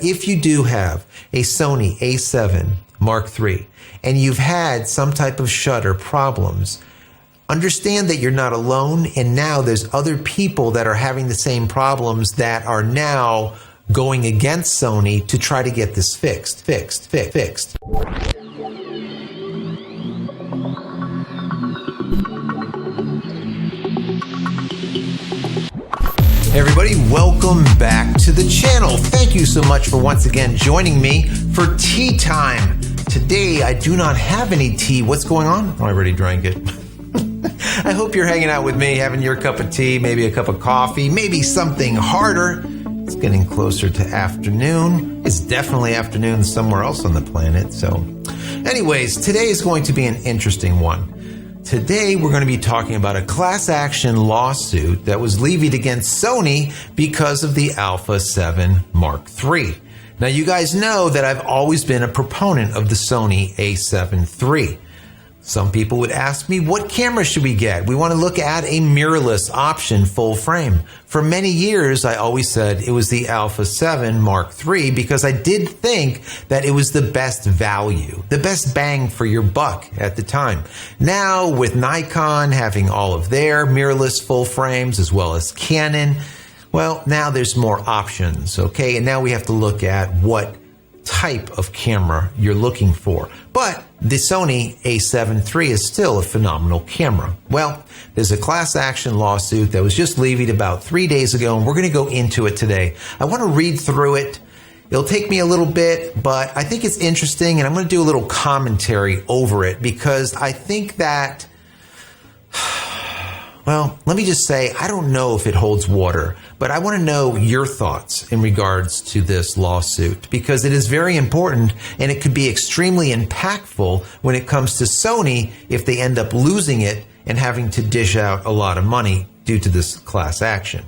If you do have a Sony a7 Mark III and you've had some type of shutter problems, understand that you're not alone, and now there's other people that are having the same problems that are now going against Sony to try to get this fixed. Hey everybody, welcome back to the channel. Thank you so much for once again joining me for tea time. Today I do not have any tea. What's going on? Oh, I already drank it. I hope you're hanging out with me, having your cup of tea, maybe a cup of coffee, maybe something harder. It's getting closer to afternoon. It's definitely afternoon somewhere else on the planet. So anyways, today is going to be an interesting one. Today we're going to be talking about a class action lawsuit that was levied against Sony because of the Alpha 7 Mark III. Now you guys know that I've always been a proponent of the Sony a7 III. Some people would ask me, what camera should we get? We want to look at a mirrorless option, full frame. For many years, I always said it was the Alpha 7 Mark III because I did think that it was the best value, the best bang for your buck at the time. Now, with Nikon having all of their mirrorless full frames as well as Canon, well, now there's more options, okay? And now we have to look at what type of camera you're looking for. But the Sony a7 III is still a phenomenal camera. Well, there's a class action lawsuit that was just levied about 3 days ago, and we're going to go into it today. I want to read through it. It'll take me a little bit, but I think it's interesting, and I'm going to do a little commentary over it because I think that, well, let me just say, I don't know if it holds water, but I want to know your thoughts in regards to this lawsuit because it is very important and it could be extremely impactful when it comes to Sony if they end up losing it and having to dish out a lot of money due to this class action.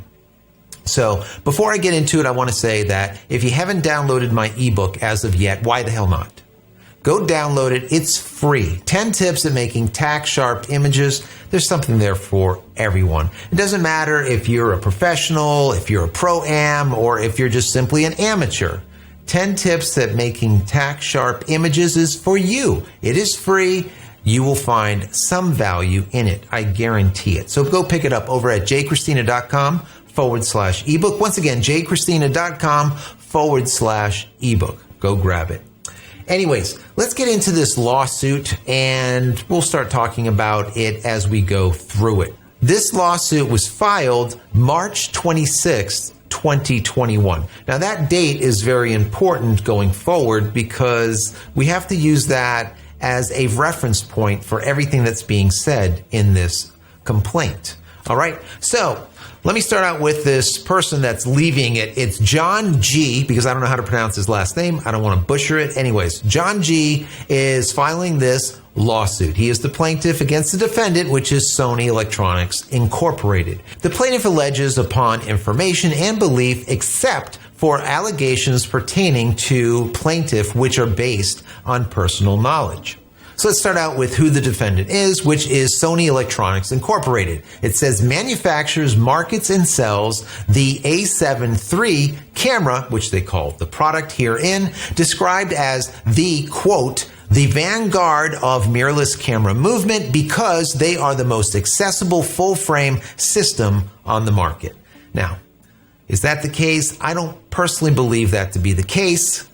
So before I get into it, I want to say that if you haven't downloaded my ebook as of yet, why the hell not? Go download it. It's free. 10 tips at making tack-sharp images. There's something there for everyone. It doesn't matter if you're a professional, if you're a pro-am, or if you're just simply an amateur. 10 tips at making tack-sharp images is for you. It is free. You will find some value in it. I guarantee it. So go pick it up over at JCristina.com/ebook. Once again, JCristina.com/ebook. Go grab it. Anyways, let's get into this lawsuit and we'll start talking about it as we go through it. This lawsuit was filed March 26th, 2021. Now that date is very important going forward because we have to use that as a reference point for everything that's being said in this complaint. All right, so let me start out with this person that's leaving it. It's John G, because I don't know how to pronounce his last name. I don't want to butcher it. Anyways, John G is filing this lawsuit. He is the plaintiff against the defendant, which is Sony Electronics Incorporated. The plaintiff alleges upon information and belief except for allegations pertaining to plaintiff which are based on personal knowledge. So let's start out with who the defendant is, which is Sony Electronics Incorporated. It says manufactures, markets, and sells the a7 III camera, which they call the product herein, described as the, quote, the vanguard of mirrorless camera movement because they are the most accessible full-frame system on the market. Now, is that the case? I don't personally believe that to be the case.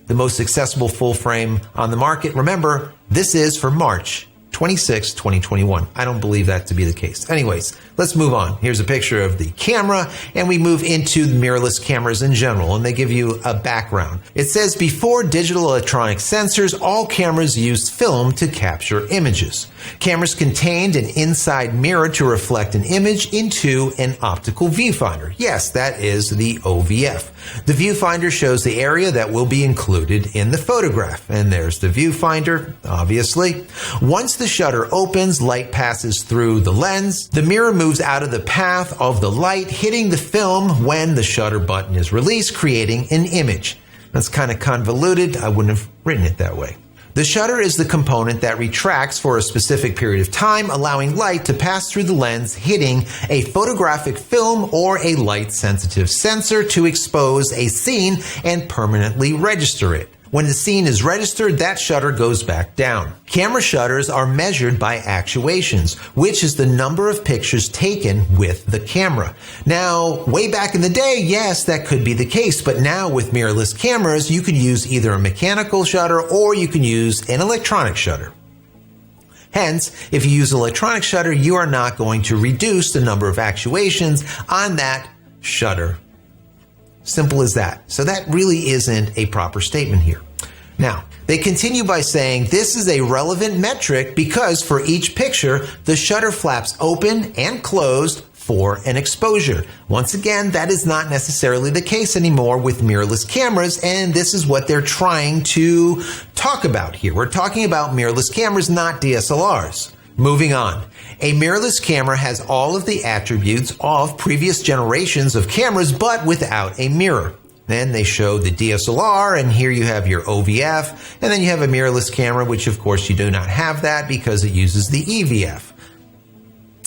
The most accessible full frame on the market. Remember, this is for March 26, 2021. I don't believe that to be the case. Anyways, let's move on. Here's a picture of the camera, and we move into the mirrorless cameras in general, and they give you a background. It says, before digital electronic sensors, all cameras used film to capture images. Cameras contained an inside mirror to reflect an image into an optical viewfinder. Yes, that is the OVF. The viewfinder shows the area that will be included in the photograph. And there's the viewfinder, obviously. Once the shutter opens, light passes through the lens. The mirror moves out of the path of the light, hitting the film when the shutter button is released, creating an image. That's kind of convoluted. I wouldn't have written it that way. The shutter is the component that retracts for a specific period of time, allowing light to pass through the lens, hitting a photographic film or a light-sensitive sensor to expose a scene and permanently register it. When the scene is registered, that shutter goes back down. Camera shutters are measured by actuations, which is the number of pictures taken with the camera. Now, way back in the day, yes, that could be the case, but now with mirrorless cameras, you can use either a mechanical shutter or you can use an electronic shutter. Hence, if you use an electronic shutter, you are not going to reduce the number of actuations on that shutter. Simple as that. So that really isn't a proper statement here. Now, they continue by saying this is a relevant metric because for each picture, the shutter flaps open and closed for an exposure. Once again, that is not necessarily the case anymore with mirrorless cameras, and this is what they're trying to talk about here. We're talking about mirrorless cameras, not DSLRs. Moving on. A mirrorless camera has all of the attributes of previous generations of cameras, but without a mirror. Then they show the DSLR, and here you have your OVF, and then you have a mirrorless camera, which of course you do not have that because it uses the EVF.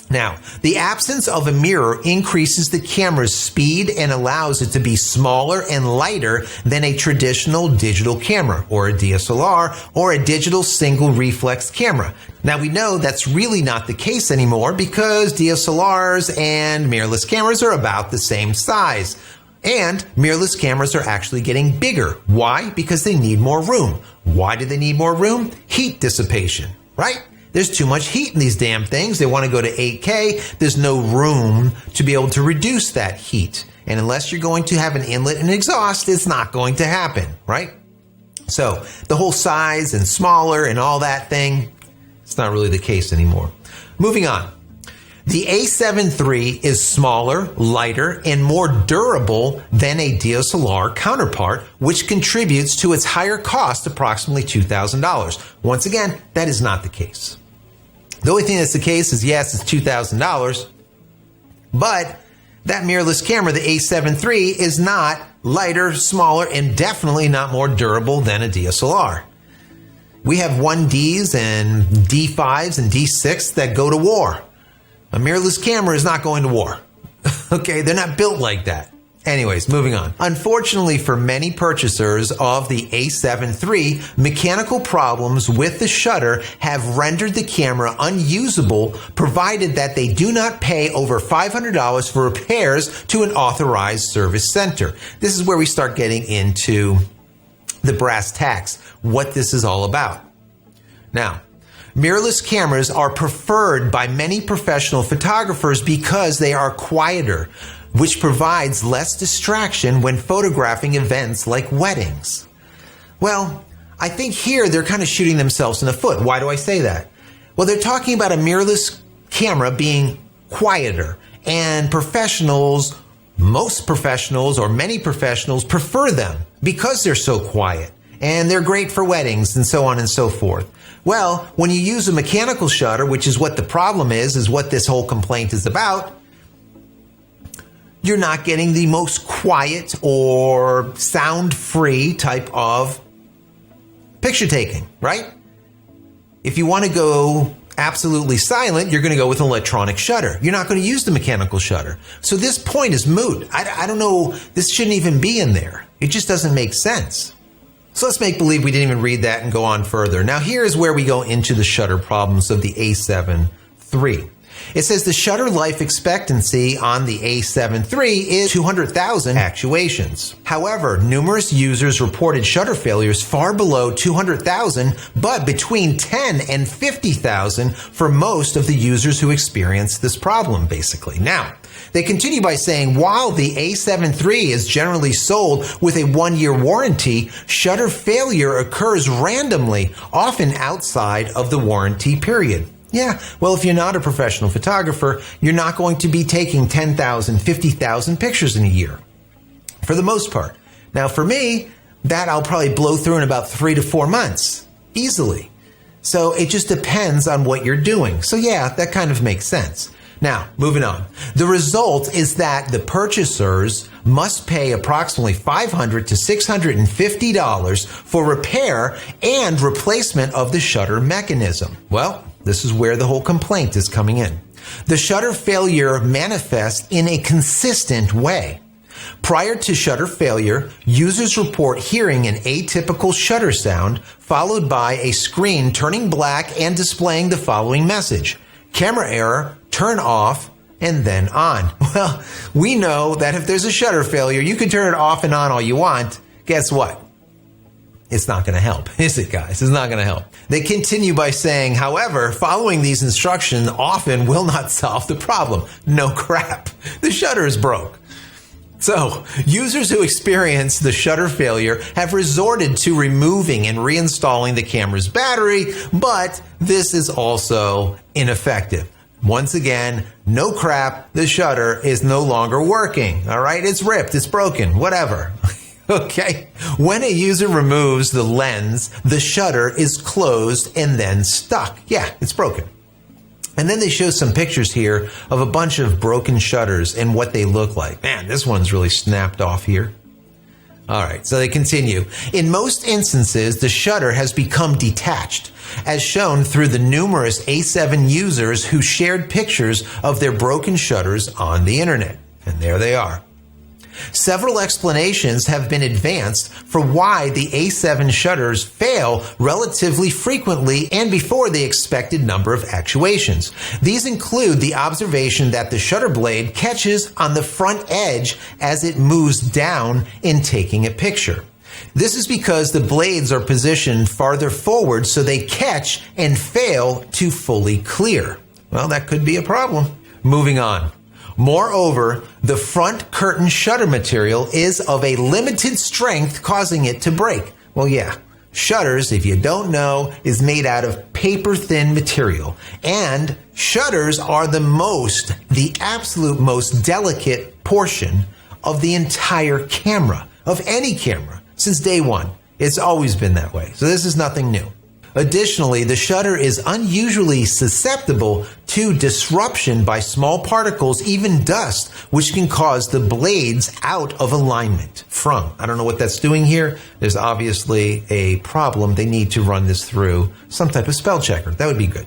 Now, the absence of a mirror increases the camera's speed and allows it to be smaller and lighter than a traditional digital camera, or a DSLR, or a digital single reflex camera. Now, we know that's really not the case anymore because DSLRs and mirrorless cameras are about the same size. And mirrorless cameras are actually getting bigger. Why? Because they need more room. Why do they need more room? Heat dissipation, right? There's too much heat in these damn things. They want to go to 8K. There's no room to be able to reduce that heat. And unless you're going to have an inlet and exhaust, it's not going to happen, right? So the whole size and smaller and all that thing, it's not really the case anymore. Moving on. The A7III is smaller, lighter, and more durable than a DSLR counterpart, which contributes to its higher cost, approximately $2,000. Once again, that is not the case. The only thing that's the case is, yes, it's $2,000, but that mirrorless camera, the A7III, is not lighter, smaller, and definitely not more durable than a DSLR. We have 1Ds and D5s and D6 that go to war. A mirrorless camera is not going to war. Okay, they're not built like that. Anyways, moving on. Unfortunately for many purchasers of the A7III, mechanical problems with the shutter have rendered the camera unusable, provided that they do not pay over $500 for repairs to an authorized service center. This is where we start getting into the brass tacks, what this is all about. Now, mirrorless cameras are preferred by many professional photographers because they are quieter, which provides less distraction when photographing events like weddings. Well, I think here they're kind of shooting themselves in the foot. Why do I say that? Well, they're talking about a mirrorless camera being quieter, and professionals, most professionals or many professionals prefer them because they're so quiet, and they're great for weddings and so on and so forth. Well, when you use a mechanical shutter, which is what the problem is what this whole complaint is about, you're not getting the most quiet or sound-free type of picture taking, right? If you want to go absolutely silent, you're going to go with an electronic shutter. You're not going to use the mechanical shutter. So this point is moot. I don't know, this shouldn't even be in there. It just doesn't make sense. So let's make believe we didn't even read that and go on further. Now here is where we go into the shutter problems of the A7III. It says the shutter life expectancy on the A7III is 200,000 actuations. However, numerous users reported shutter failures far below 200,000, but between 10 and 50,000 for most of the users who experienced this problem, basically. Now, they continue by saying, while the A7III is generally sold with a 1-year warranty, shutter failure occurs randomly, often outside of the warranty period. Yeah, well, if you're not a professional photographer, you're not going to be taking 10,000, 50,000 pictures in a year, for the most part. Now, for me, that I'll probably blow through in about 3 to 4 months, easily. So it just depends on what you're doing. So yeah, that kind of makes sense. Now, moving on. The result is that the purchasers must pay approximately $500 to $650 for repair and replacement of the shutter mechanism. Well, this is where the whole complaint is coming in. The shutter failure manifests in a consistent way. Prior to shutter failure, users report hearing an atypical shutter sound, followed by a screen turning black and displaying the following message: camera error, turn off, and then on. Well, we know that if there's a shutter failure, you can turn it off and on all you want. Guess what? It's not going to help, is it, guys? It's not going to help. They continue by saying, however, following these instructions often will not solve the problem. No crap. The shutter is broke. So, users who experience the shutter failure have resorted to removing and reinstalling the camera's battery, but this is also ineffective. Once again, no crap, the shutter is no longer working. All right, it's ripped, it's broken, whatever. Okay, when a user removes the lens, the shutter is closed and then stuck. Yeah, it's broken. And then they show some pictures here of a bunch of broken shutters and what they look like. Man, this one's really snapped off here. All right, so they continue. In most instances, the shutter has become detached, as shown through the numerous A7 users who shared pictures of their broken shutters on the internet. And there they are. Several explanations have been advanced for why the A7 shutters fail relatively frequently and before the expected number of actuations. These include the observation that the shutter blade catches on the front edge as it moves down in taking a picture. This is because the blades are positioned farther forward so they catch and fail to fully clear. Well, that could be a problem. Moving on. Moreover, the front curtain shutter material is of a limited strength, causing it to break. Well, yeah, shutters, if you don't know, is made out of paper-thin material. And shutters are the absolute most delicate portion of the entire camera, of any camera, since day one. It's always been that way. So this is nothing new. Additionally, the shutter is unusually susceptible to disruption by small particles, even dust, which can cause the blades out of alignment from. I don't know what that's doing here. There's obviously a problem. They need to run this through some type of spell checker. That would be good.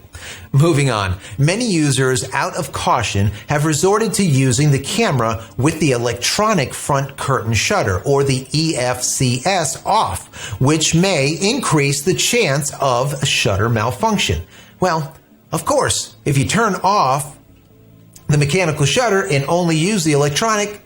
Moving on. Many users, out of caution, have resorted to using the camera with the electronic front curtain shutter, or the EFCS, off, which may increase the chance of a shutter malfunction. Well, of course, if you turn off the mechanical shutter and only use the electronic,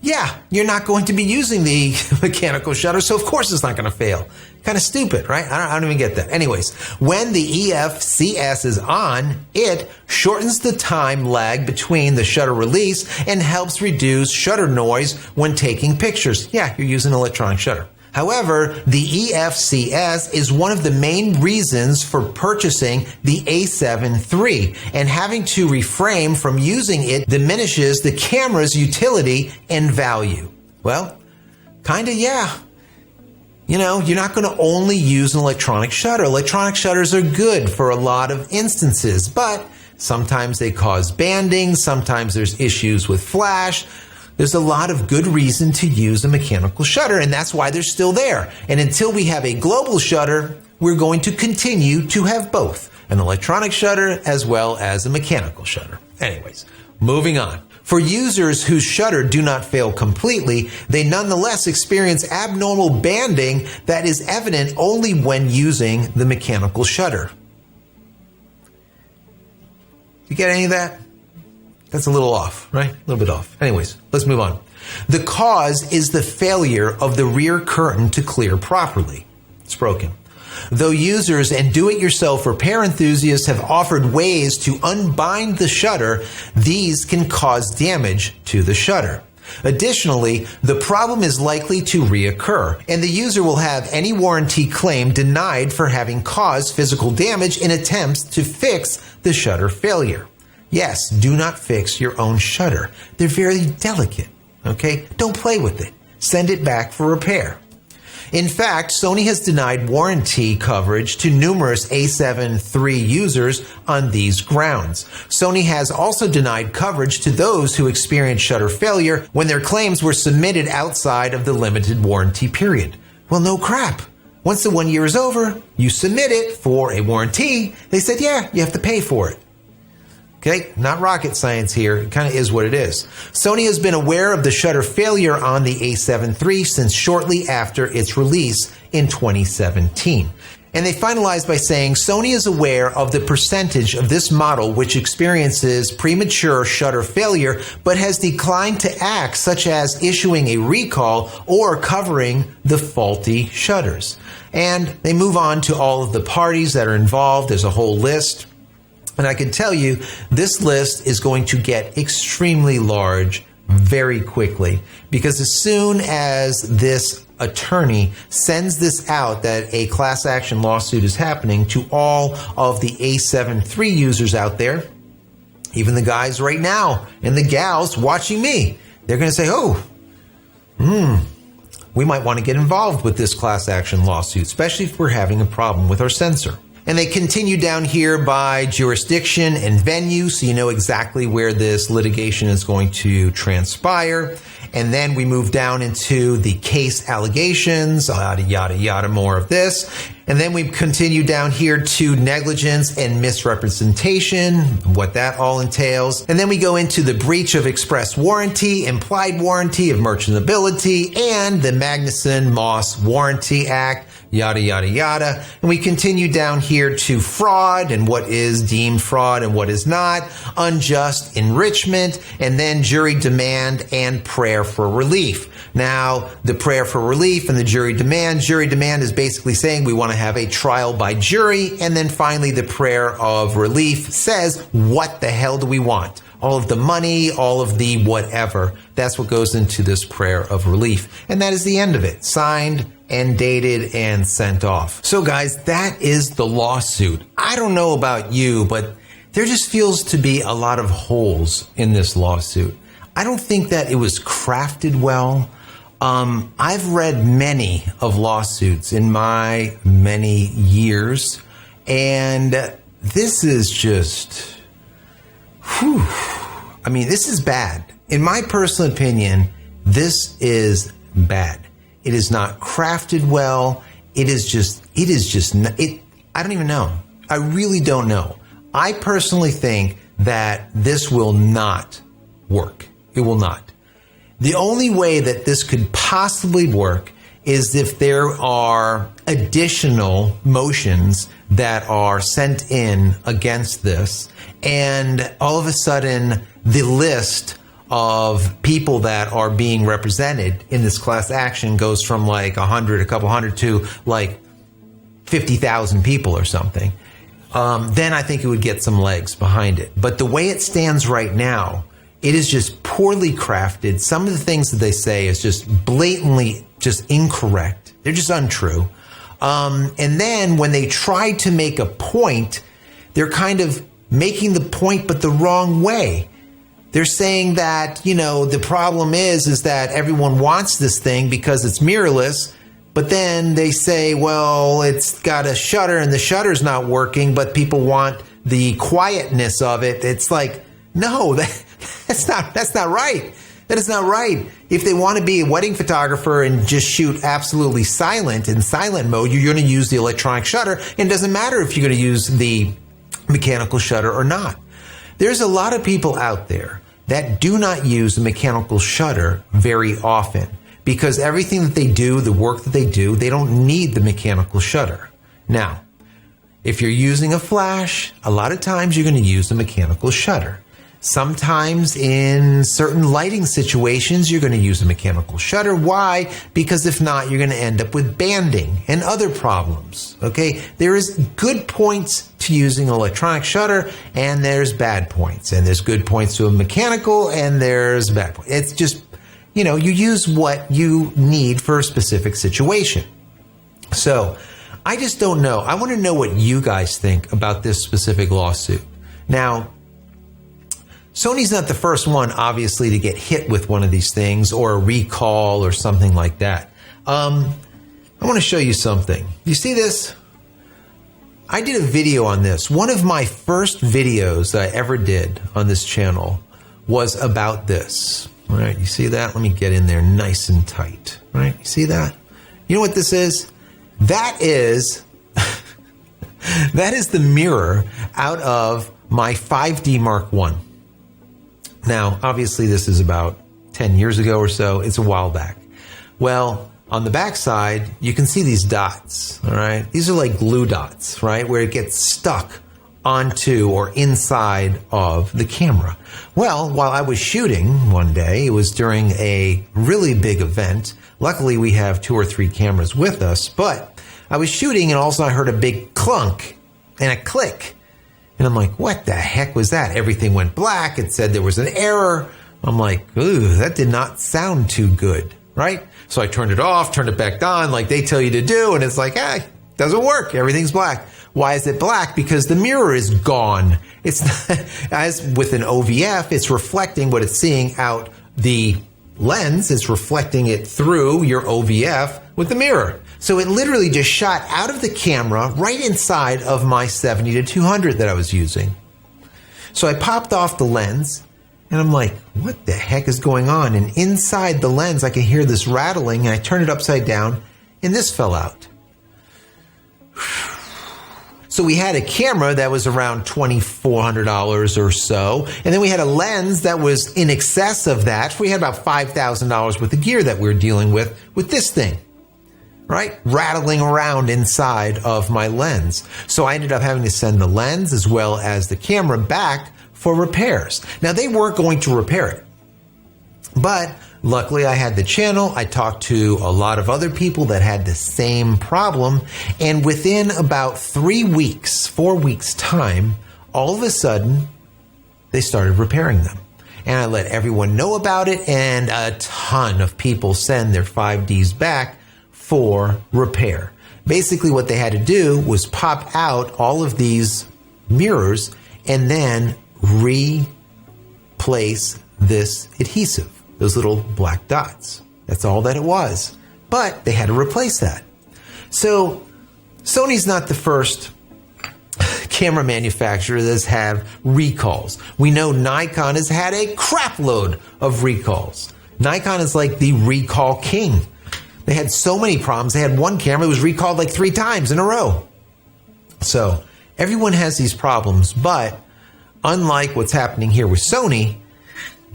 yeah, you're not going to be using the mechanical shutter, so of course it's not going to fail. Kind of stupid, right? I don't even get that. Anyways, when the EFCS is on, it shortens the time lag between the shutter release and helps reduce shutter noise when taking pictures. Yeah, you're using an electronic shutter. However, the EFCS is one of the main reasons for purchasing the A7III, and having to refrain from using it diminishes the camera's utility and value. Well, kinda, yeah. You know, you're not going to only use an electronic shutter. Electronic shutters are good for a lot of instances, but sometimes they cause banding, sometimes there's issues with flash. There's a lot of good reason to use a mechanical shutter, and that's why they're still there. And until we have a global shutter, we're going to continue to have both, an electronic shutter as well as a mechanical shutter. Anyways, moving on. For users whose shutter do not fail completely, they nonetheless experience abnormal banding that is evident only when using the mechanical shutter. You get any of that? That's a little off, right? A little bit off. Anyways, let's move on. The cause is the failure of the rear curtain to clear properly. It's broken. Though users and do-it-yourself repair enthusiasts have offered ways to unbind the shutter, these can cause damage to the shutter. Additionally, the problem is likely to reoccur, and the user will have any warranty claim denied for having caused physical damage in attempts to fix the shutter failure. Yes, do not fix your own shutter. They're very delicate, okay? Don't play with it. Send it back for repair. In fact, Sony has denied warranty coverage to numerous A7III users on these grounds. Sony has also denied coverage to those who experienced shutter failure when their claims were submitted outside of the limited warranty period. Well, no crap. Once the 1 year is over, you submit it for a warranty. They said, yeah, you have to pay for it. Okay, not rocket science here. It kind of is what it is. Sony has been aware of the shutter failure on the A7 III since shortly after its release in 2017. And they finalized by saying Sony is aware of the percentage of this model which experiences premature shutter failure but has declined to act, such as issuing a recall or covering the faulty shutters. And they move on to all of the parties that are involved. There's a whole list. And I can tell you, this list is going to get extremely large very quickly, because as soon as this attorney sends this out that a class action lawsuit is happening to all of the A7 III users out there, even the guys right now and the gals watching me, they're going to say, we might want to get involved with this class action lawsuit, especially if we're having a problem with our sensor. And they continue down here by jurisdiction and venue, so you know exactly where this litigation is going to transpire. And then we move down into the case allegations, yada, yada, yada, more of this. And then we continue down here to negligence and misrepresentation, what that all entails. And then we go into the breach of express warranty, implied warranty of merchantability, and the Magnuson-Moss Warranty Act, yada, yada, yada. And we continue down here to fraud and what is deemed fraud and what is not, unjust enrichment, and then jury demand and prayer for relief. Now, the prayer for relief and the jury demand is basically saying we want to have a trial by jury. And then finally, the prayer of relief says, what the hell do we want? All of the money, all of the whatever. That's what goes into this prayer of relief. And that is the end of it. Signed and dated and sent off. So guys, that is the lawsuit. I don't know about you, but there just feels to be a lot of holes in this lawsuit. I don't think that it was crafted well. I've read many of lawsuits in my many years, and this is just, this is bad. In my personal opinion, this is bad. It is not crafted well. I don't even know. I really don't know. I personally think that this will not work. It will not. The only way that this could possibly work is if there are additional motions that are sent in against this, and all of a sudden the list of people that are being represented in this class action goes from like a couple hundred to like 50,000 people or something. Then I think it would get some legs behind it. But the way it stands right now, it is just poorly crafted. Some of the things that they say is just blatantly just incorrect. They're just untrue. And then when they try to make a point, they're kind of making the point but the wrong way. They're saying that, the problem is that everyone wants this thing because it's mirrorless, but then they say, well, it's got a shutter and the shutter's not working, but people want the quietness of it. It's like, no, that's not right. That is not right. If they want to be a wedding photographer and just shoot absolutely silent in silent mode, you're going to use the electronic shutter. And it doesn't matter if you're going to use the mechanical shutter or not. There's a lot of people out there that do not use the mechanical shutter very often because everything that they do, the work that they do, they don't need the mechanical shutter. Now, if you're using a flash, a lot of times you're going to use the mechanical shutter. Sometimes in certain lighting situations, you're going to use a mechanical shutter. Why? Because if not, you're going to end up with banding and other problems. Okay? There is good points to using an electronic shutter, and there's bad points. And there's good points to a mechanical, and there's bad points. It's just, you use what you need for a specific situation. So, I just don't know. I want to know what you guys think about this specific lawsuit. Now, Sony's not the first one, obviously, to get hit with one of these things or a recall or something like that. Let I want to show you something. You see this? I did a video on this. One of my first videos that I ever did on this channel was about this. All right, you see that? Let me get in there nice and tight. All right, you see that? You know what this is? That is, that is the mirror out of my 5D Mark I. Now, obviously this is about 10 years ago or so. It's a while back. Well, on the back side, you can see these dots, all right? These are like glue dots, right? Where it gets stuck onto or inside of the camera. Well, while I was shooting one day, it was during a really big event. Luckily, we have 2 or 3 cameras with us, but I was shooting and also I heard a big clunk and a click. And I'm like, what the heck was that? Everything went black. It said there was an error. I'm like, ooh, that did not sound too good, right? So I turned it off, turned it back on like they tell you to do. And it's like, doesn't work. Everything's black. Why is it black? Because the mirror is gone. It's not, as with an OVF, it's reflecting what it's seeing out the lens. It's reflecting it through your OVF with the mirror. So it literally just shot out of the camera right inside of my 70-200 that I was using. So I popped off the lens and I'm like, what the heck is going on? And inside the lens, I can hear this rattling and I turned it upside down and this fell out. So we had a camera that was around $2,400 or so. And then we had a lens that was in excess of that. We had about $5,000 worth of gear that we were dealing with this thing, right? Rattling around inside of my lens. So I ended up having to send the lens as well as the camera back for repairs. Now they weren't going to repair it, but luckily I had the channel. I talked to a lot of other people that had the same problem. And within about 4 weeks time, all of a sudden they started repairing them. And I let everyone know about it. And a ton of people send their 5Ds back for repair. Basically what they had to do was pop out all of these mirrors and then replace this adhesive. Those little black dots. That's all that it was. But they had to replace that. So Sony's not the first camera manufacturer that's had recalls. We know Nikon has had a crap load of recalls. Nikon is like the recall king. They had so many problems. They had one camera that was recalled like 3 times in a row. So everyone has these problems, but unlike what's happening here with Sony,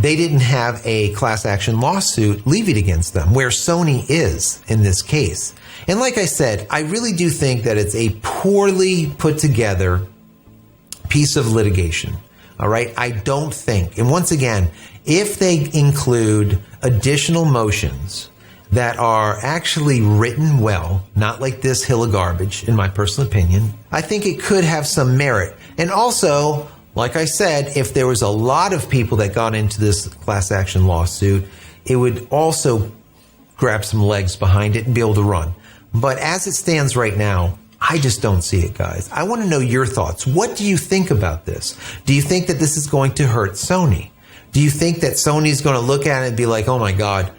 they didn't have a class action lawsuit levied against them, where Sony is in this case. And like I said, I really do think that it's a poorly put together piece of litigation. All right. I don't think. And once again, if they include additional motions that are actually written well, not like this hill of garbage, in my personal opinion, I think it could have some merit. And also, like I said, if there was a lot of people that got into this class action lawsuit, it would also grab some legs behind it and be able to run. But as it stands right now, I just don't see it, guys. I want to know your thoughts. What do you think about this? Do you think that this is going to hurt Sony? Do you think that Sony's going to look at it and be like, oh my God,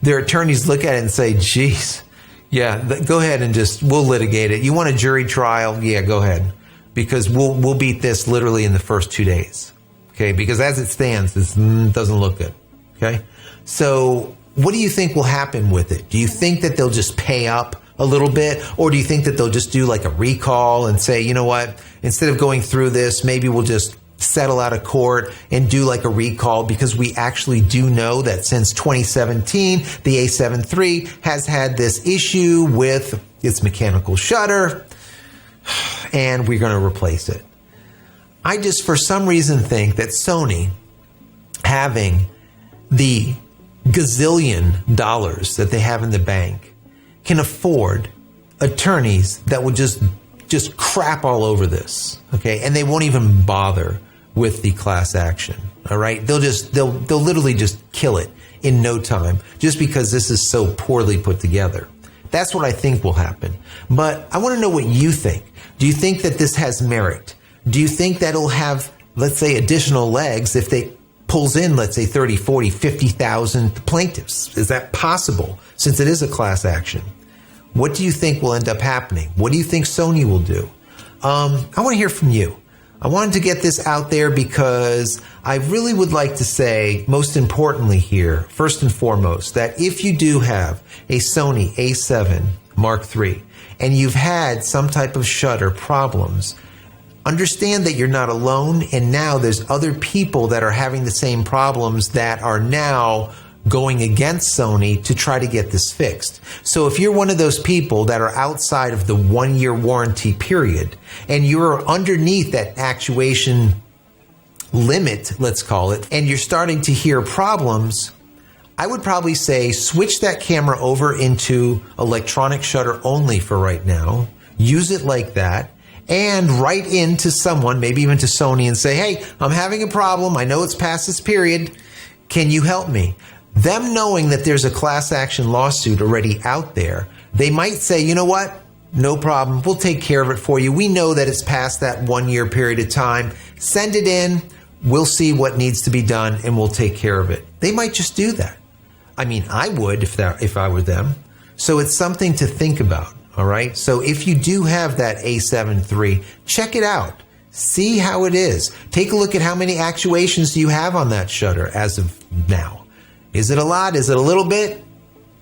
their attorneys look at it and say, geez, yeah, go ahead and we'll litigate it. You want a jury trial? Yeah, go ahead. Because we'll beat this literally in the first 2 days, okay? Because as it stands, this doesn't look good, okay? So what do you think will happen with it? Do you think that they'll just pay up a little bit? Or do you think that they'll just do like a recall and say, you know what, instead of going through this, maybe we'll just settle out of court and do like a recall? Because we actually do know that since 2017, the A7III has had this issue with its mechanical shutter, and we're going to replace it. I just, for some reason, think that Sony, having the gazillion dollars that they have in the bank, can afford attorneys that will just crap all over this, okay? And they won't even bother with the class action, all right? They'll literally just kill it in no time, just because this is so poorly put together. That's what I think will happen. But I want to know what you think. Do you think that this has merit? Do you think that it'll have, let's say, additional legs if they pulls in, let's say, 30, 40, 50,000 plaintiffs? Is that possible, since it is a class action? What do you think will end up happening? What do you think Sony will do? I want to hear from you. I wanted to get this out there because I really would like to say, most importantly here, first and foremost, that if you do have a Sony a7 Mark III and you've had some type of shutter problems, understand that you're not alone, and now there's other people that are having the same problems that are now going against Sony to try to get this fixed. So if you're one of those people that are outside of the 1-year warranty period and you're underneath that actuation limit, let's call it, and you're starting to hear problems, I would probably say switch that camera over into electronic shutter only for right now. Use it like that and write into someone, maybe even to Sony, and say, hey, I'm having a problem. I know it's past this period. Can you help me? Them knowing that there's a class action lawsuit already out there, they might say, you know what? No problem. We'll take care of it for you. We know that it's past that 1-year period of time. Send it in. We'll see what needs to be done and we'll take care of it. They might just do that. I mean, I would if I were them. So it's something to think about. All right. So if you do have that a7 III, check it out. See how it is. Take a look at how many actuations do you have on that shutter as of now. Is it a lot? Is it a little bit?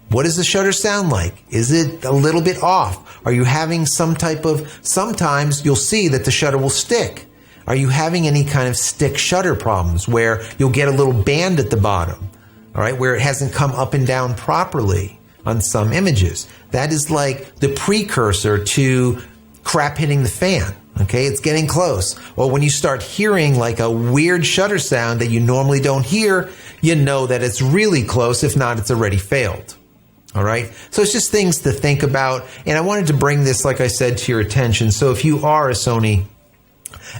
What does the shutter sound like? Is it a little bit off? Are you having some type of, sometimes you'll see that the shutter will stick. Are you having any kind of stick shutter problems where you'll get a little band at the bottom, all right, where it hasn't come up and down properly on some images? That is like the precursor to crap hitting the fan. Okay, it's getting close. Or when you start hearing like a weird shutter sound that you normally don't hear, you know that it's really close. If not, it's already failed. All right. So it's just things to think about. And I wanted to bring this, like I said, to your attention. So if you are a Sony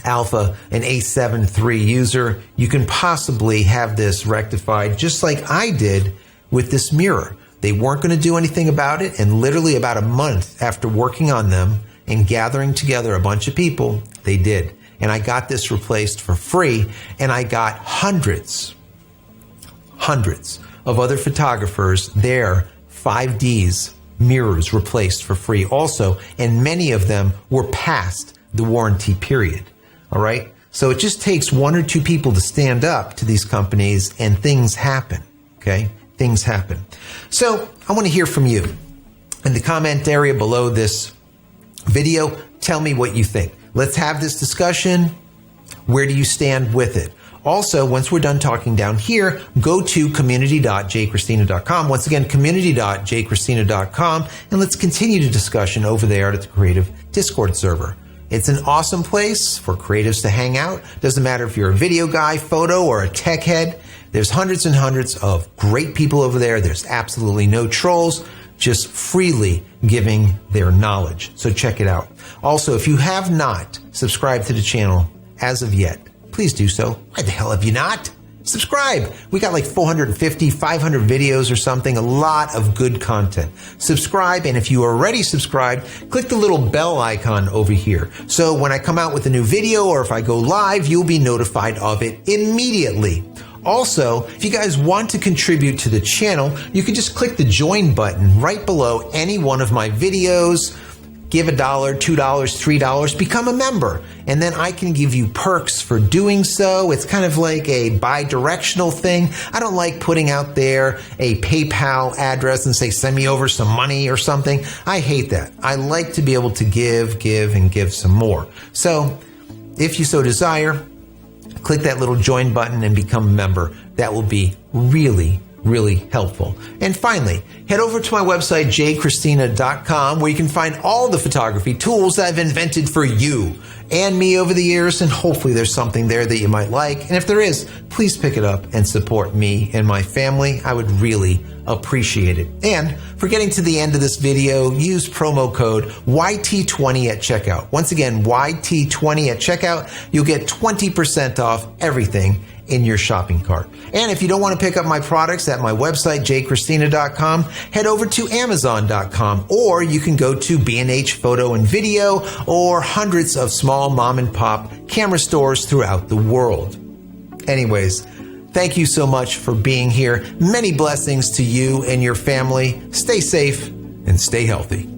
Alpha, an a7 III user, you can possibly have this rectified just like I did with this mirror. They weren't going to do anything about it. And literally about a month after working on them and gathering together a bunch of people, they did. And I got this replaced for free. And I got hundreds of other photographers their 5Ds mirrors replaced for free also. And many of them were past the warranty period. All right. So it just takes 1 or 2 people to stand up to these companies and things happen. Okay. Things happen. So I want to hear from you in the comment area below this video. Tell me what you think. Let's have this discussion. Where do you stand with it? Also, once we're done talking down here, go to community.jcristina.com. Once again, community.jcristina.com, and let's continue the discussion over there at the Creative Discord server. It's an awesome place for creatives to hang out. Doesn't matter if you're a video guy, photo, or a tech head. There's hundreds and hundreds of great people over there. There's absolutely no trolls, just freely giving their knowledge. So check it out. Also, if you have not subscribed to the channel as of yet, please do so. Why the hell have you not? Subscribe. We got like 450, 500 videos or something, a lot of good content. Subscribe, and if you are already subscribed, click the little bell icon over here. So when I come out with a new video or if I go live, you'll be notified of it immediately. Also, if you guys want to contribute to the channel, you can just click the join button right below any one of my videos. Give $1, $2, $3, become a member, and then I can give you perks for doing so. It's kind of like a bi-directional thing. I don't like putting out there a PayPal address and say, send me over some money or something. I hate that. I like to be able to give, and give some more. So if you so desire, click that little join button and become a member. That will be really helpful. And finally, head over to my website, JCristina.com, where you can find all the photography tools that I've invented for you and me over the years, and hopefully there's something there that you might like. And if there is, please pick it up and support me and my family. I would really appreciate it. And for getting to the end of this video, use promo code YT20 at checkout. Once again, YT20 at checkout. You'll get 20% off everything in your shopping cart. And if you don't want to pick up my products at my website, JCristina.com, head over to Amazon.com, or you can go to B&H Photo and Video, or hundreds of small mom and pop camera stores throughout the world. Anyways, thank you so much for being here. Many blessings to you and your family. Stay safe and stay healthy.